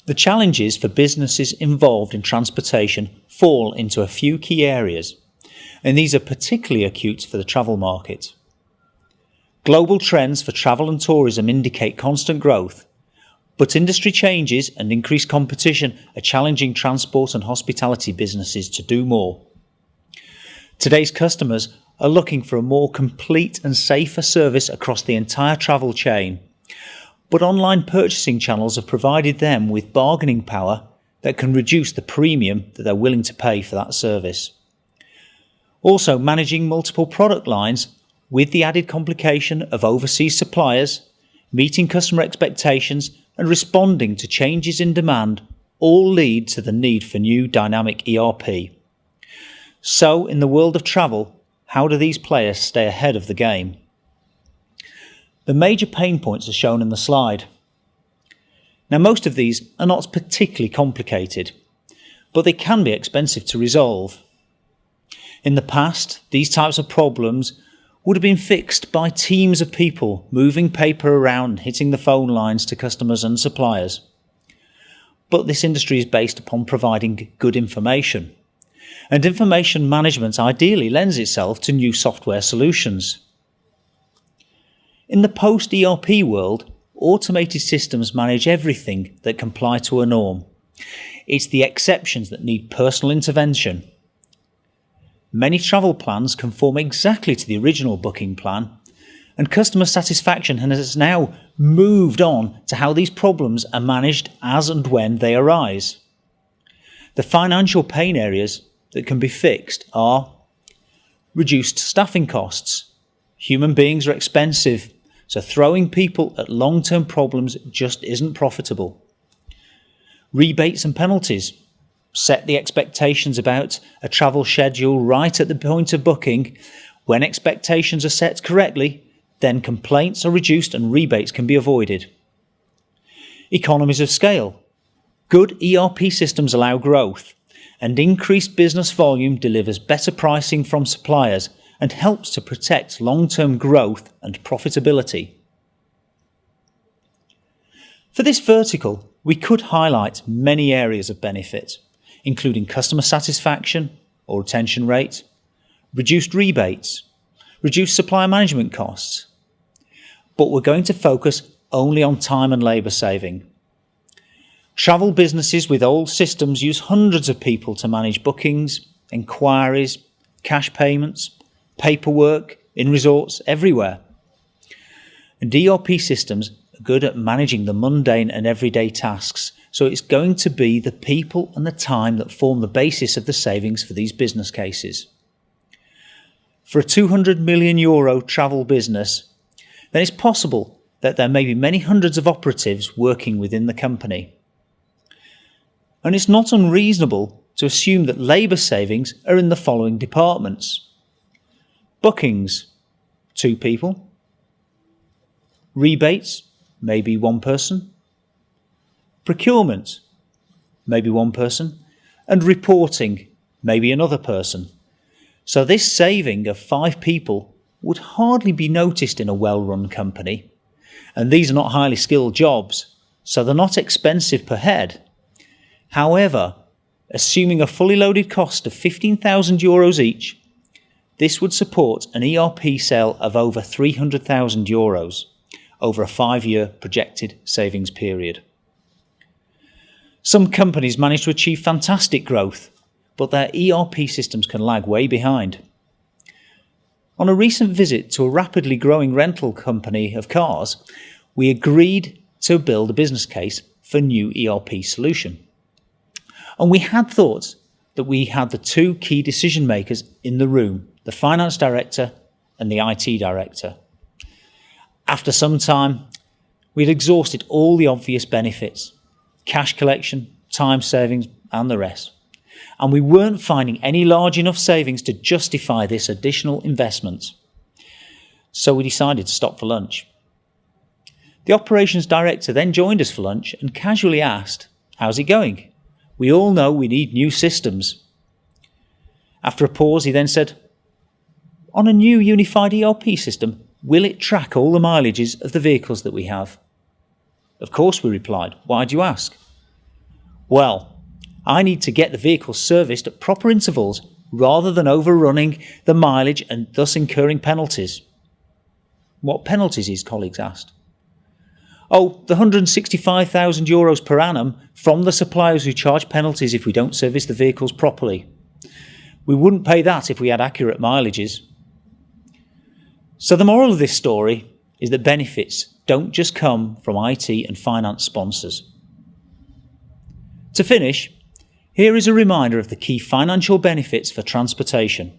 The challenges for businesses involved in transportation fall into a few key areas, and these are particularly acute for the travel market. Global trends for travel and tourism indicate constant growth, but industry changes and increased competition are challenging transport and hospitality businesses to do more. Today's customers are looking for a more complete and safer service across the entire travel chain, but online purchasing channels have provided them with bargaining power that can reduce the premium that they're willing to pay for that service. Also, managing multiple product lines with the added complication of overseas suppliers, meeting customer expectations and responding to changes in demand all lead to the need for new dynamic ERP. So, in the world of travel, how do these players stay ahead of the game? The major pain points are shown in the slide. Now, most of these are not particularly complicated, but they can be expensive to resolve. In the past, these types of problems would have been fixed by teams of people moving paper around and hitting the phone lines to customers and suppliers. But this industry is based upon providing good information, and information management ideally lends itself to new software solutions. In the post-ERP world, automated systems manage everything that comply to a norm. It's the exceptions that need personal intervention. Many travel plans conform exactly to the original booking plan, and customer satisfaction has now moved on to how these problems are managed as and when they arise. The financial pain areas that can be fixed are reduced staffing costs. Human beings are expensive, so throwing people at long-term problems just isn't profitable. Rebates and penalties. Set the expectations about a travel schedule right at the point of booking. When expectations are set correctly, then complaints are reduced and rebates can be avoided. Economies of scale. Good ERP systems allow growth, and increased business volume delivers better pricing from suppliers and helps to protect long-term growth and profitability. For this vertical, we could highlight many areas of benefit, including customer satisfaction or retention rate, reduced rebates, reduced supplier management costs. But we're going to focus only on time and labour saving. Travel businesses with old systems use hundreds of people to manage bookings, enquiries, cash payments, paperwork, in resorts, everywhere. And ERP systems are good at managing the mundane and everyday tasks, so it's going to be the people and the time that form the basis of the savings for these business cases. For a €200 million travel business, then it's possible that there may be many hundreds of operatives working within the company. And it's not unreasonable to assume that labour savings are in the following departments. Bookings, 2 people. Rebates, maybe 1 person. Procurement, maybe 1 person. And reporting, maybe another person. So this saving of 5 people would hardly be noticed in a well-run company. And these are not highly skilled jobs, so they're not expensive per head. However, assuming a fully loaded cost of €15,000 each, this would support an ERP sale of over €300,000 over a 5-year projected savings period. Some companies manage to achieve fantastic growth, but their ERP systems can lag way behind. On a recent visit to a rapidly growing rental company of cars, we agreed to build a business case for a new ERP solution. And we had thought that we had the 2 key decision makers in the room, the finance director and the IT director. After some time, we had exhausted all the obvious benefits, cash collection, time savings and the rest. And we weren't finding any large enough savings to justify this additional investment. So we decided to stop for lunch. The operations director then joined us for lunch and casually asked, "How's it going? We all know we need new systems." After a pause, he then said, "On a new unified ERP system, will it track all the mileages of the vehicles that we have?" "Of course," we replied. "Why do you ask?" Well, I need to get the vehicle serviced at proper intervals rather than overrunning the mileage and thus incurring penalties. What penalties, his colleagues asked. Oh, the €165,000 per annum from the suppliers who charge penalties if we don't service the vehicles properly. We wouldn't pay that if we had accurate mileages. So the moral of this story is that benefits don't just come from IT and finance sponsors. To finish, here is a reminder of the key financial benefits for transportation.